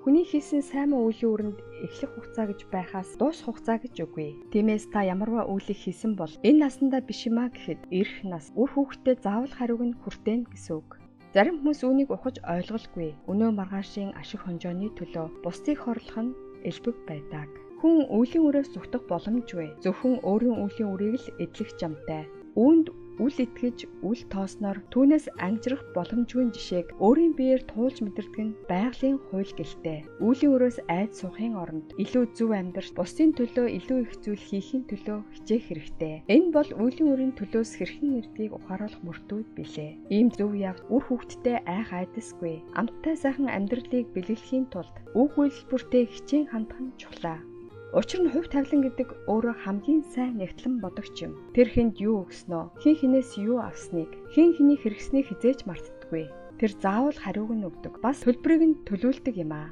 Хүний хийсэн сайн муу үеийн үрэнд эхлэх хугацаа гэж байхаас дуусах хугацаа гэж үгүй. Тиймээс та ямарваа үйлийг хийсэн бол энэ насандаа биш юмаа гэхэд ирэх нас үр хүүхдэд заавал хариуг нь хүртэнэ гэсэн үг. Зарим хүмүүс үүнийг ухаж ойлгохгүй. Өнөө маргаашийн ашиг хонжооны төлөө бусдыг хорлох нь элбэг байдаг. Хүн үеийн үрээс зүгтэх боломжгүй. Зөвхөн өөрийн үеийн үрийг л эдлэх замтай. Үүнд үл итгэж, үл тоосноор түүнээс ангижрах боломжгүй жишээг өөрийн биеэр туулж мэдэрдэг нь байгалийн хууль гэлтэй. Үлийн өрөөс айд суухын оронд илүү зөв амьдарч, бусдын төлөө илүү их зүйл хийхин төлөө хичээх хэрэгтэй. Энэ бол үлийн өрийн төлөөс хэрхэн ирдгийг ухааруулах мөртүүд билээ. Ийм зөв явц үр хүүхдэд айх айдасгүй. Амттай сайхан амьдралыг бэлгэлэхийн тулд үг үйлдвэртэй хичээн хандах нь чухлаа. Учир нь хувь тавилан гэдэг өөрөө хамгийн сайн нэгтлэн бодогч юм. Тэр хүнд юу өгснөө, хэн хинээс юу авсныг, хэн хэний хэрэгснийг хизээж мартдаггүй. Тэр заавал хариуг нь өгдөг. Бас төлбөрийг нь төлүүлдэг юм аа.